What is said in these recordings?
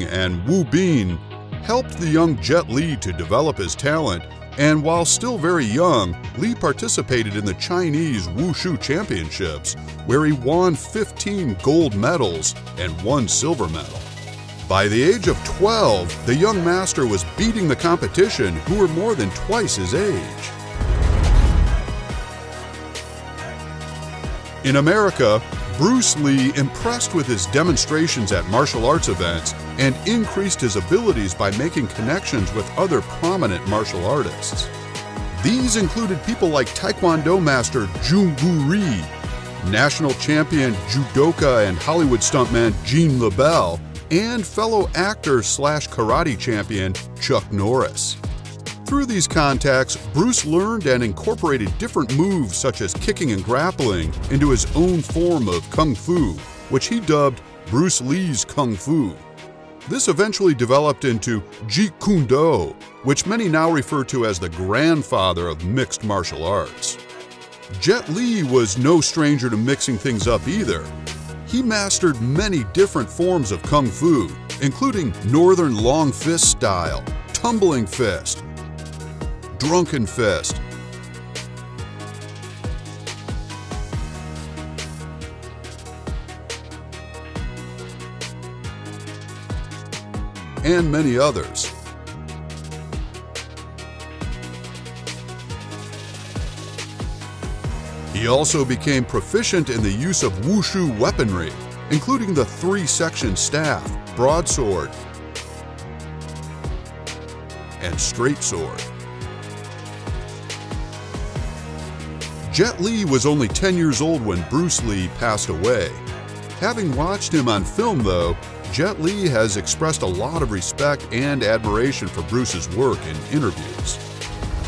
and Wu Bin helped the young Jet Li to develop his talent, and while still very young, Li participated in the Chinese Wushu Championships, where he won 15 gold medals and 1 silver medal. By the age of 12, the young master was beating the competition, who were more than twice his age. In America, Bruce Lee impressed with his demonstrations at martial arts events and increased his abilities by making connections with other prominent martial artists. These included people like Taekwondo master Jun Ri, national champion judoka and Hollywood stuntman Gene LaBelle, and fellow actor/karate champion Chuck Norris. Through these contacts, Bruce learned and incorporated different moves such as kicking and grappling into his own form of Kung Fu, which he dubbed Bruce Lee's Kung Fu. This eventually developed into Jeet Kune Do, which many now refer to as the grandfather of mixed martial arts. Jet Li was no stranger to mixing things up either. He mastered many different forms of Kung Fu, including Northern Long Fist style, Tumbling Fist, Drunken Fist, and many others. He also became proficient in the use of Wushu weaponry, including the 3-section staff, broadsword, and straight sword. Jet Li was only 10 years old when Bruce Lee passed away. Having watched him on film, though, Jet Li has expressed a lot of respect and admiration for Bruce's work in interviews.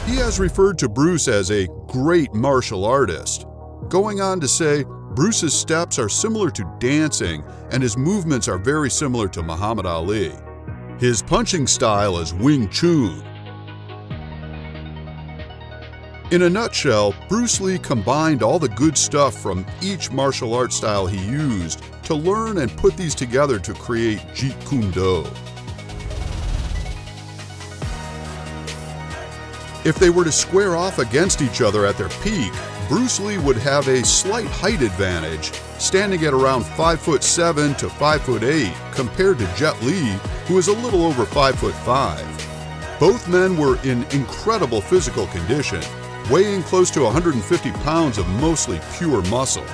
He has referred to Bruce as a great martial artist, going on to say Bruce's steps are similar to dancing and his movements are very similar to Muhammad Ali. His punching style is Wing Chun. In a nutshell, Bruce Lee combined all the good stuff from each martial art style he used to learn and put these together to create Jeet Kune Do. If they were to square off against each other at their peak, Bruce Lee would have a slight height advantage, standing at around 5'7" to 5'8" compared to Jet Li, who is a little over 5'5". Both men were in incredible physical condition, weighing close to 150 pounds of mostly pure muscle.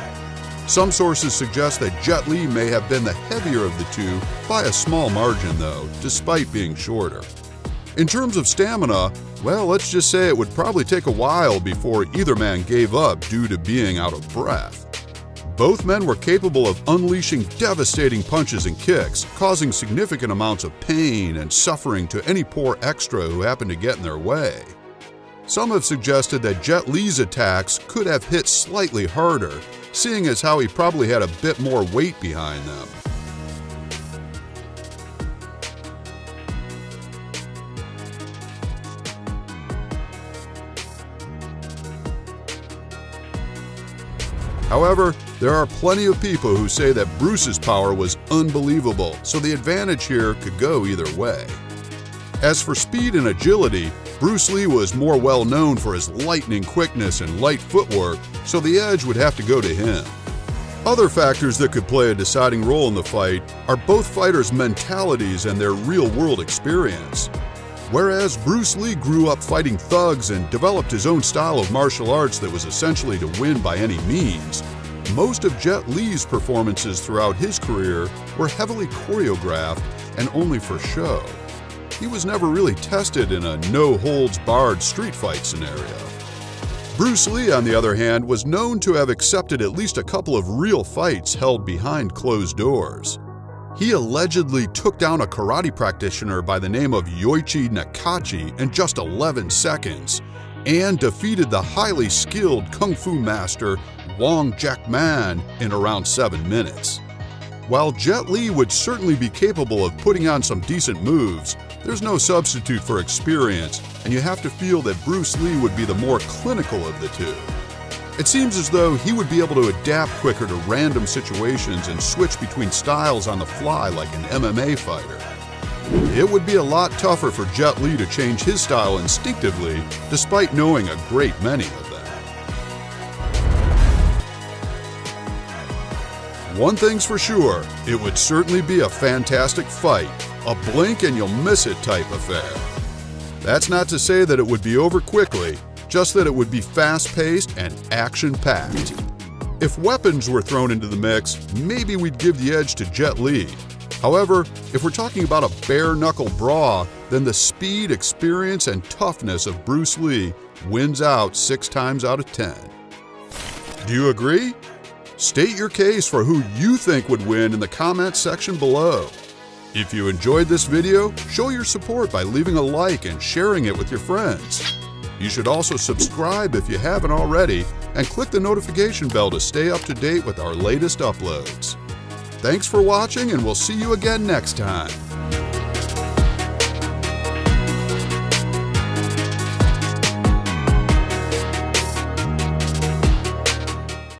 Some sources suggest that Jet Li may have been the heavier of the two by a small margin though, despite being shorter. In terms of stamina, well, let's just say it would probably take a while before either man gave up due to being out of breath. Both men were capable of unleashing devastating punches and kicks, causing significant amounts of pain and suffering to any poor extra who happened to get in their way. Some have suggested that Jet Li's attacks could have hit slightly harder, seeing as how he probably had a bit more weight behind them. However, there are plenty of people who say that Bruce's power was unbelievable, so the advantage here could go either way. As for speed and agility, Bruce Lee was more well known for his lightning quickness and light footwork, so the edge would have to go to him. Other factors that could play a deciding role in the fight are both fighters' mentalities and their real-world experience. Whereas Bruce Lee grew up fighting thugs and developed his own style of martial arts that was essentially to win by any means, most of Jet Li's performances throughout his career were heavily choreographed and only for show. He was never really tested in a no-holds-barred street fight scenario. Bruce Lee, on the other hand, was known to have accepted at least a couple of real fights held behind closed doors. He allegedly took down a karate practitioner by the name of Yoichi Nakachi in just 11 seconds and defeated the highly skilled kung fu master Wong Jack Man in around 7 minutes. While Jet Li would certainly be capable of putting on some decent moves, there's no substitute for experience, and you have to feel that Bruce Lee would be the more clinical of the two. It seems as though he would be able to adapt quicker to random situations and switch between styles on the fly like an MMA fighter. It would be a lot tougher for Jet Li to change his style instinctively, despite knowing a great many of them. One thing's for sure, it would certainly be a fantastic fight, a blink and you'll miss it type affair. That's not to say that it would be over quickly, just that it would be fast-paced and action-packed. If weapons were thrown into the mix, maybe we'd give the edge to Jet Li. However, if we're talking about a bare-knuckle brawl, then the speed, experience, and toughness of Bruce Lee wins out 6 times out of 10. Do you agree? State your case for who you think would win in the comments section below. If you enjoyed this video, show your support by leaving a like and sharing it with your friends. You should also subscribe if you haven't already and click the notification bell to stay up to date with our latest uploads. Thanks for watching, and we'll see you again next time.